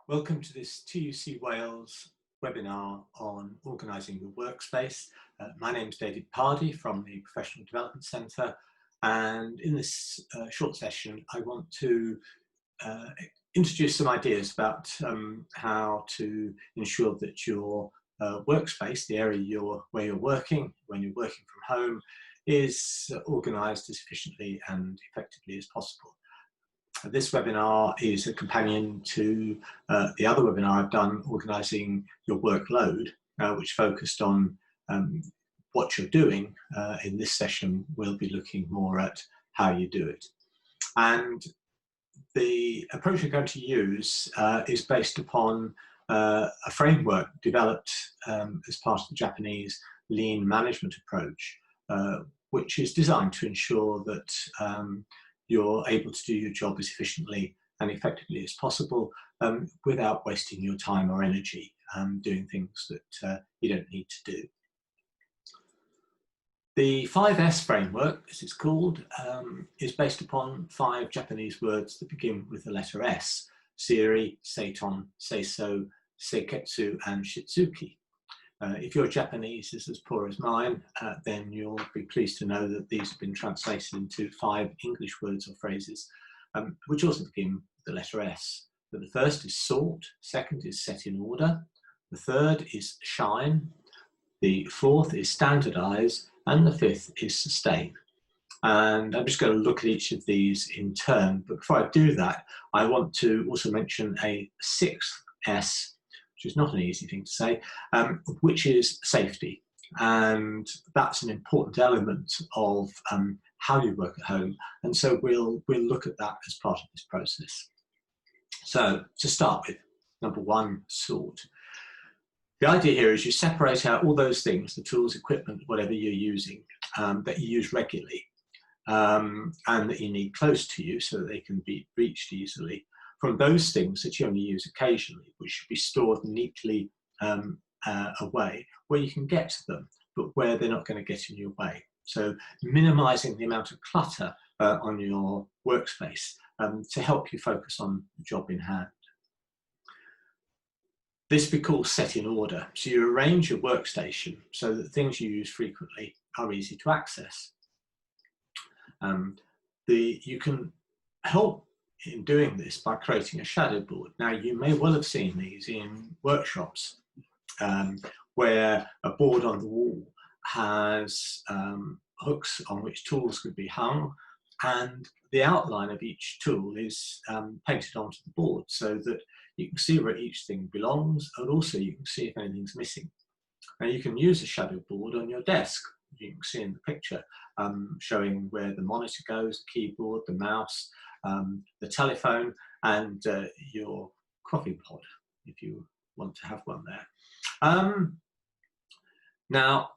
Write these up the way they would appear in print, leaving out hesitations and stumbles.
Welcome to this TUC Wales webinar on organising your workspace. My name is David Pardey from the Professional Development Centre, and in this short session I want to introduce some ideas about how to ensure that your workspace, the area where you're working, when you're working from home, is organised as efficiently and effectively as possible. This webinar is a companion to the other webinar I've done, Organising Your Workload, which focused on what you're doing. In this session, we'll be looking more at how you do it. And the approach we're going to use is based upon a framework developed as part of the Japanese lean management approach, which is designed to ensure that you're able to do your job as efficiently and effectively as possible without wasting your time or energy doing things that you don't need to do. The 5S framework, as it's called, is based upon 5 Japanese words that begin with the letter S: Seiri, Seiton, Seiso, Seiketsu, and Shitsuki. If your Japanese is as poor as mine, then you'll be pleased to know that these have been translated into 5 English words or phrases, which also begin with the letter S. So the first is sort, second is set in order, the third is shine, the fourth is standardise, and the fifth is sustain. And I'm just going to look at each of these in turn, but before I do that, I want to also mention a 6th S, which is not an easy thing to say, which is safety. And that's an important element of how you work at home. And so we'll look at that as part of this process. So to start with, number 1, sort. The idea here is you separate out all those things, the tools, equipment, whatever you're using, that you use regularly, and that you need close to you so that they can be reached easily, from those things that you only use occasionally, which should be stored neatly away where you can get to them, but where they're not going to get in your way. So minimizing the amount of clutter on your workspace to help you focus on the job in hand. This we call set in order. So you arrange your workstation so that things you use frequently are easy to access. You can help in doing this by creating a shadow board. Now, you may well have seen these in workshops where a board on the wall has hooks on which tools could be hung, and the outline of each tool is painted onto the board so that you can see where each thing belongs, and also you can see if anything's missing. Now, you can use a shadow board on your desk. You can see in the picture showing where the monitor goes, the keyboard, the mouse, the telephone, and your coffee pod, if you want to have one there. Now,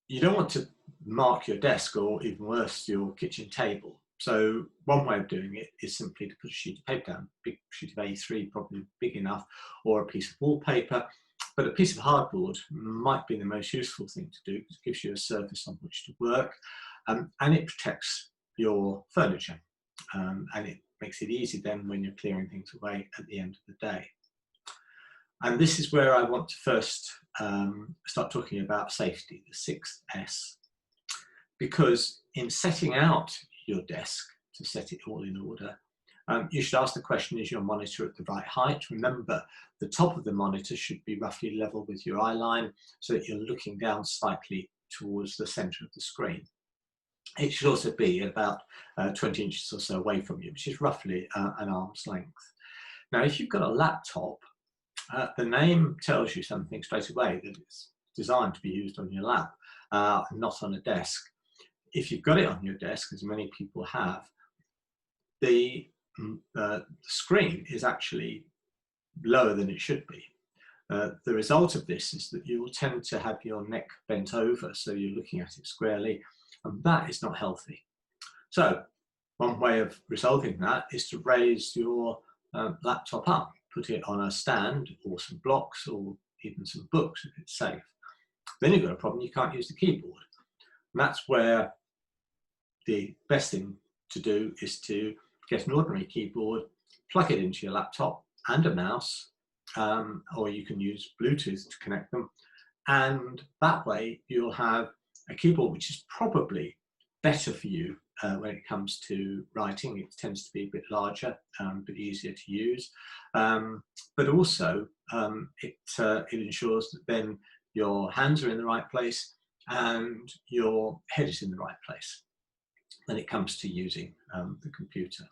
you don't want to mark your desk, or even worse, your kitchen table. So one way of doing it is simply to put a sheet of paper down, big sheet of A3, probably big enough, or a piece of wallpaper. But a piece of hardboard might be the most useful thing to do, because it gives you a surface on which to work, and it protects your furniture. And it makes it easy then when you're clearing things away at the end of the day. And this is where I want to first start talking about safety, the 6th S. Because in setting out your desk to set it all in order, you should ask the question, is your monitor at the right height? Remember, the top of the monitor should be roughly level with your eye line so that you're looking down slightly towards the center of the screen. It should also be about 20 inches or so away from you, which is roughly an arm's length. Now, if you've got a laptop, the name tells you something straight away, that it's designed to be used on your lap, not on a desk. If you've got it on your desk, as many people have, the screen is actually lower than it should be. The result of this is that you will tend to have your neck bent over, so you're looking at it squarely, and that is not healthy. So one way of resolving that is to raise your laptop up, put it on a stand or some blocks or even some books if it's safe. Then you've got a problem, you can't use the keyboard. And that's where the best thing to do is to get an ordinary keyboard, plug it into your laptop, and a mouse, or you can use Bluetooth to connect them. And that way you'll have a keyboard which is probably better for you when it comes to writing. It tends to be a bit larger, a bit easier to use, but also it ensures that then your hands are in the right place and your head is in the right place when it comes to using the computer.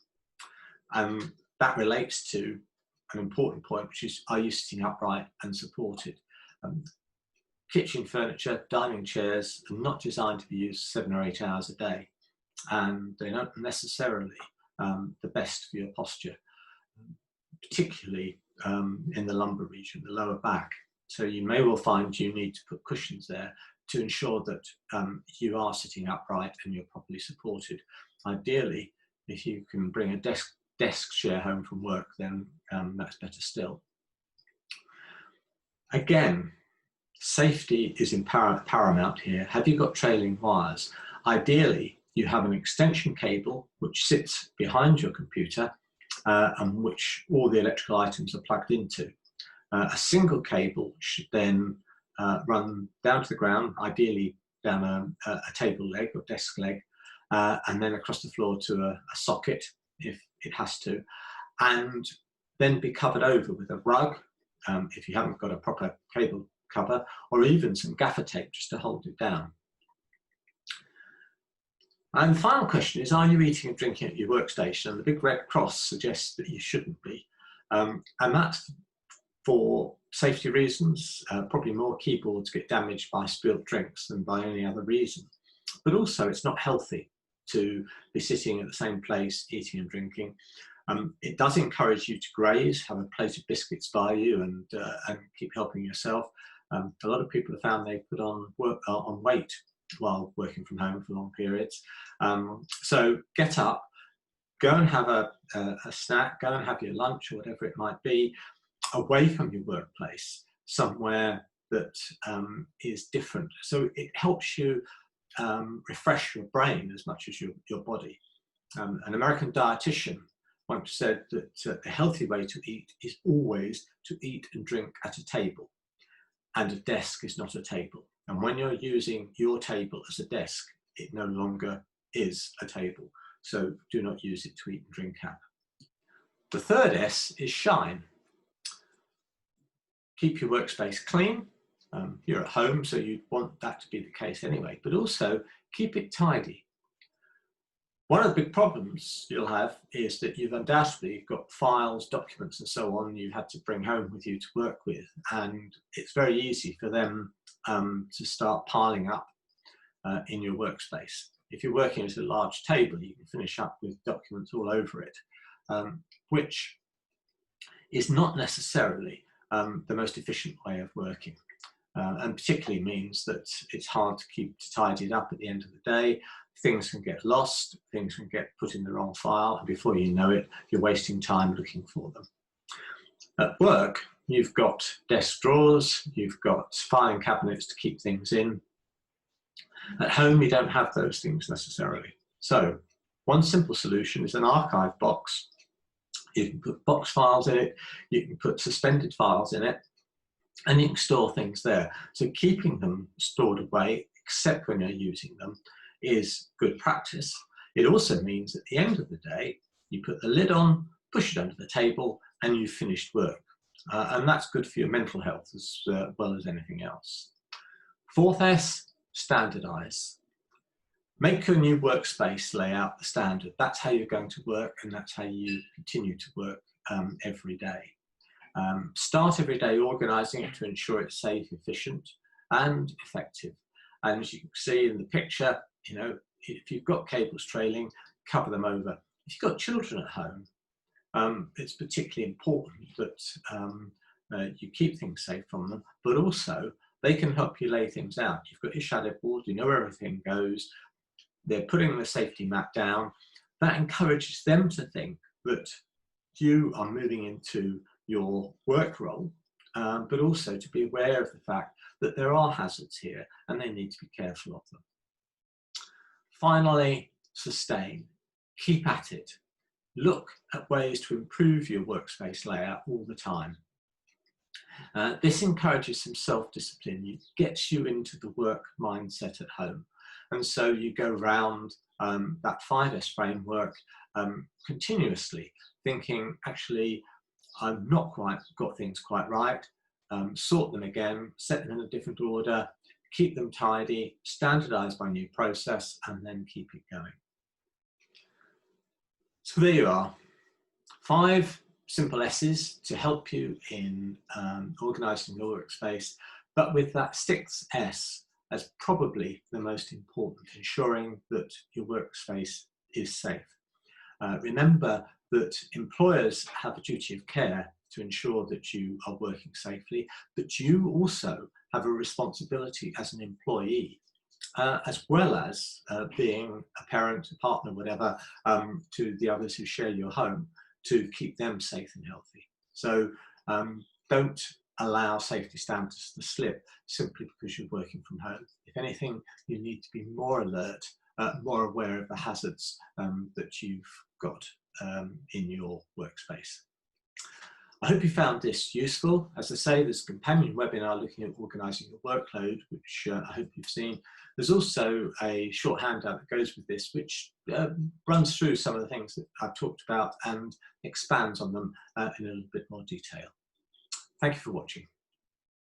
And that relates to an important point, which is, are you sitting upright and supported? Kitchen furniture, dining chairs are not designed to be used 7 or 8 hours a day, and they're not necessarily the best for your posture, particularly in the lumbar region, the lower back. So you may well find you need to put cushions there to ensure that you are sitting upright and you're properly supported. Ideally, if you can bring a desk chair home from work, then that's better still. Again, safety is paramount here. Have you got trailing wires? Ideally, you have an extension cable which sits behind your computer and which all the electrical items are plugged into. A single cable should then run down to the ground, ideally down a table leg or desk leg, and then across the floor to a socket if it has to, and then be covered over with a rug if you haven't got a proper cable cover, or even some gaffer tape just to hold it down. And the final question is, are you eating and drinking at your workstation? And the big red cross suggests that you shouldn't be. And that's for safety reasons. Probably more keyboards get damaged by spilt drinks than by any other reason. But also it's not healthy to be sitting at the same place, eating and drinking. It does encourage you to graze, have a plate of biscuits by you and keep helping yourself. A lot of people have found they put on weight while working from home for long periods. So get up, go and have a snack, go and have your lunch or whatever it might be, away from your workplace, somewhere that is different. So it helps you refresh your brain as much as your body. An American dietitian once said that a healthy way to eat is always to eat and drink at a table, and a desk is not a table. And when you're using your table as a desk, it no longer is a table. So do not use it to eat and drink at. The third S is shine. Keep your workspace clean. You're at home, so you want that to be the case anyway, but also keep it tidy. One of the big problems you'll have is that you've undoubtedly got files, documents and so on you had to bring home with you to work with, and it's very easy for them to start piling up in your workspace. If you're working at a large table, you can finish up with documents all over it, which is not necessarily the most efficient way of working, and particularly means that it's hard to keep tidied up at the end of the day. Things can get lost, things can get put in the wrong file, and before you know it, you're wasting time looking for them. At work, you've got desk drawers, you've got filing cabinets to keep things in. At home, you don't have those things necessarily. So one simple solution is an archive box. You can put box files in it, you can put suspended files in it, and you can store things there. So keeping them stored away, except when you're using them, is good practice. It also means at the end of the day, you put the lid on, push it under the table, and you've finished work. And that's good for your mental health as well as anything else. Fourth S, standardise. Make your new workspace layout the standard. That's how you're going to work, and that's how you continue to work every day. Start every day organising it to ensure it's safe, efficient, and effective. And as you can see in the picture, you know, if you've got cables trailing, cover them over. If you've got children at home, it's particularly important that you keep things safe from them, but also they can help you lay things out. You've got your shadow board, you know where everything goes. They're putting the safety map down. That encourages them to think that you are moving into your work role, but also to be aware of the fact that there are hazards here and they need to be careful of them. Finally, sustain. Keep at it. look at ways to improve your workspace layout all the time. This encourages some self-discipline. It gets you into the work mindset at home. And so you go round that 5S framework continuously, thinking, actually, I've not quite got things quite right. Sort them again, set them in a different order, keep them tidy, standardise my new process, and then keep it going. So there you are, 5 simple S's to help you in organising your workspace, but with that 6th S as probably the most important, ensuring that your workspace is safe. Remember that employers have a duty of care to ensure that you are working safely, but you also have a responsibility as an employee, as well as being a parent, a partner, whatever, to the others who share your home, to keep them safe and healthy. So don't allow safety standards to slip simply because you're working from home. If anything, you need to be more alert, more aware of the hazards that you've got in your workspace. I hope you found this useful. As I say, there's a companion webinar looking at organising your workload, which I hope you've seen. There's also a short handout that goes with this, which runs through some of the things that I've talked about and expands on them in a little bit more detail. Thank you for watching.